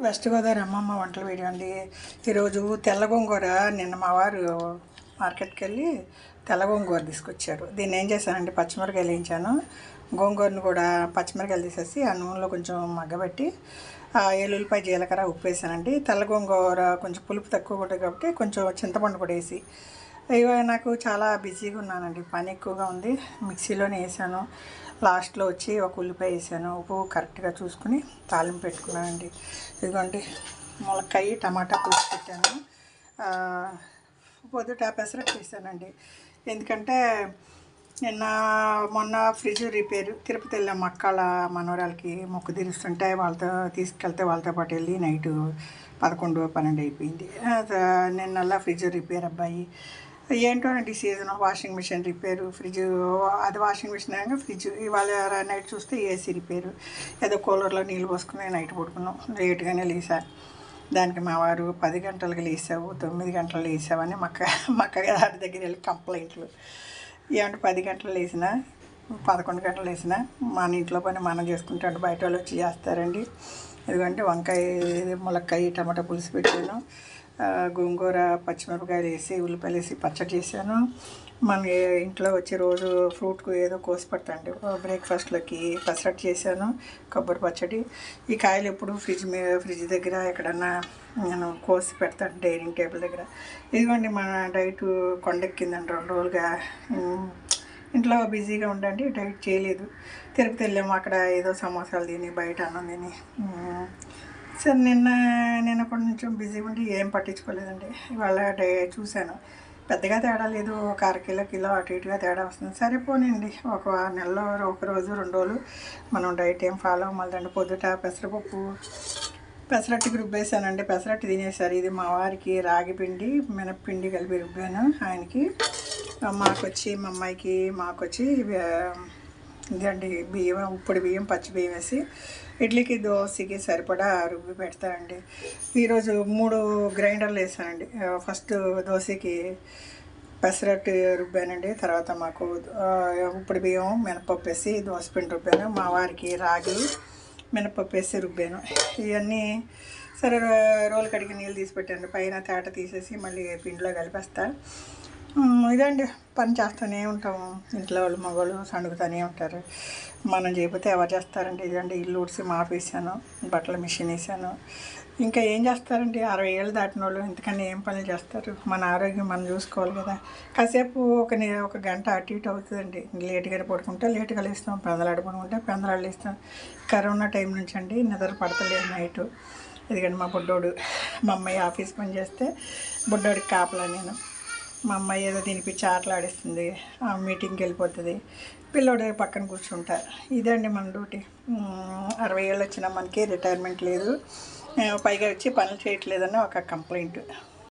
West Godavari అమ్మమ్మ వంటల video అండి. ఈరోజు తెల్ల గోంగూర నిన్న మా వారు మార్కెట్కి వెళ్ళి తెల్ల గోంగూర తీసుకొచ్చారు. దీన్ని ఏం చేశానంటే పచ్చిమిరకాయలు వేయించాను. గోంగూరను కూడా పచ్చిమిరకాయలు తీసేసి ఆ నూనెలో కొంచెం మగ్గబెట్టి ఎల్లుల్లిపాయ జీలకర్ర ఉప్పు వేసానండి. తెల్ల గోంగూర కొంచెం పులుపు తక్కువ ఉంటుంది కాబట్టి కొంచెం చింతపండు కూడా వేసి ఇవి నాకు చాలా బిజీగా ఉన్నానండి, పని ఎక్కువగా ఉంది. మిక్సీలోనే వేసాను. లాస్ట్లో వచ్చి ఒక ఉల్లిపాయ వేసాను. ఉప్పు కరెక్ట్గా చూసుకుని తాలింపు పెట్టుకున్నానండి. ఇదిగోండి ములక్కాయ టమాటా పులుసు పెట్టాను. పొద్దుట పెసరట్టు వేసానండి. ఎందుకంటే మొన్న ఫ్రిడ్జ్ రిపేరు తిరుపతి వెళ్ళాం. మక్కాల మనవరాలకి మొక్కు తీరుస్తుంటే వాళ్ళతో తీసుకెళ్తే వాళ్ళతో పాటు వెళ్ళి నైటు 11-12 అయిపోయింది. నిన్నల్లా ఫ్రిడ్జ్ రిపేర్ అబ్బాయి ఏంటోనండి season washing machine repair, fridge అది వాషింగ్ మిషన్ అయినా ఫ్రిడ్జ్ ఇవాళ నైట్ చూస్తే ఏసీ రిపేరు. ఏదో కూలర్లో నీళ్ళు పోసుకుని నైట్ పడుకున్నాం. లేటుగానే లేసా. దానికి మా వారు 10 గంటలకు లేసావు 9 గంటలు లేసావని మక్క గారి దగ్గర వెళ్ళి కంప్లైంట్లు. ఏమంటే 10 గంటలు లేసినా 11 గంటలు వేసినా మన ఇంట్లో పని మనం చేసుకుంటాం, బయట వాళ్ళు వచ్చి చేస్తారండి. ఎందుకంటే వంకాయ ములక్కాయ టమాటా పులుసు పెట్టాను. గోంగూర పచ్చిమిరపకాయలు వేసి ఉల్లిపాయలు వేసి పచ్చడి చేశాను. మన ఇంట్లో వచ్చి రోజు ఫ్రూట్కు ఏదో కోసి పెడతాండి. బ్రేక్ఫాస్ట్లోకి పెసరట్టు చేశాను, కొబ్బరి పచ్చడి. ఈ కాయలు ఎప్పుడు ఫ్రిడ్జ్ దగ్గర ఎక్కడన్నా నేను కోసి పెడతాను, డైనింగ్ టేబుల్ దగ్గర. ఇదిగోండి మన డైట్ కొండెక్కిందండి 2 రోజులుగా. ఇంట్లో బిజీగా ఉండండి, డైట్ చేయలేదు. తిరుపతి వెళ్ళాము, అక్కడ ఏదో సమోసాలు తిని బయట అన్నం తిని సరే నిన్న కొంచెం బిజీ ఉండి ఏం పట్టించుకోలేదండి. ఇవాళ చూశాను, పెద్దగా తేడా లేదు. ఒక 1/2 కిలో అటు ఇటుగా తేడా వస్తుంది. సరిపోనండి, ఒక నెలలో 1 రోజు 2 రోజులు మనం డైట్ ఏం ఫాలో అవ్వాలండి. పొద్దుట పెసరట్టుకి రుబ్బేశానండి. పెసరట్టు తినేసారు. ఇది మా వారికి రాగి పిండి మినప్పిండి కలిపి రుబ్బాను. ఆయనకి మా అమ్మాయికి మాకొచ్చి ఇదండి బియ్యం, ఉప్పుడు బియ్యం, పచ్చి బియ్యం వేసి ఇడ్లీకి దోశకి సరిపడా రుబ్బి పెడతానండి. ఈరోజు 3 గ్రైండర్లు వేసానండి. ఫస్ట్ దోశకి పెసరట్టు రుబ్బానండి. తర్వాత మాకు ఉప్పుడు బియ్యం మినపప్పు వేసి దోశపిండి రుబ్బాను. మా వారికి రాగి మినపప్పు వేసి రుబ్బాను. ఇవన్నీ సరే రోలు కడిగి నీళ్ళు తీసి పెట్టండి. పైన తేట తీసేసి మళ్ళీ పిండిలో కలిపేస్తా. ఇదండి పని చేస్తూనే ఉంటాము. ఇంట్లో వాళ్ళు మగవాళ్ళు సణుగుతూనే ఉంటారు. మనం చేయకపోతే ఎవరు చేస్తారండి. ఇదండి ఇల్లు ఊడ్చి మాపు వేసాను, బట్టల మిషన్ వేసాను. ఇంకా ఏం చేస్తారండి, 60 ఏళ్ళు దాటిన వాళ్ళు ఇంతకన్నా ఏం పనులు చేస్తారు? మన ఆరోగ్యం మనం చూసుకోవాలి కదా. కాసేపు ఒక గంట అటు ఇటు అవుతుందండి. లేటుగా పడుకుంటే లేటుగా లేస్తాం, పెందలాడు పడుకుంటే పెందలాడు లేస్తాం. కరోనా టైం నుంచి అండి నిద్ర పడతలేదు నైటు. ఎందుకంటే మా బుడ్డోడు, మా అమ్మాయి ఆఫీస్ పని చేస్తే బుడ్డోడికి కాపలా నేను. మా అమ్మాయి ఏదో తినిపించి ఆటలాడిస్తుంది, మీటింగ్కి వెళ్ళిపోతుంది, పిల్లోడు పక్కన కూర్చుంటా. ఇదండి మన డ్యూటీ. 60 ఏళ్ళు వచ్చినా మనకి రిటైర్మెంట్ లేదు, పైగా వచ్చి పనులు చేయట్లేదని ఒక కంప్లైంట్.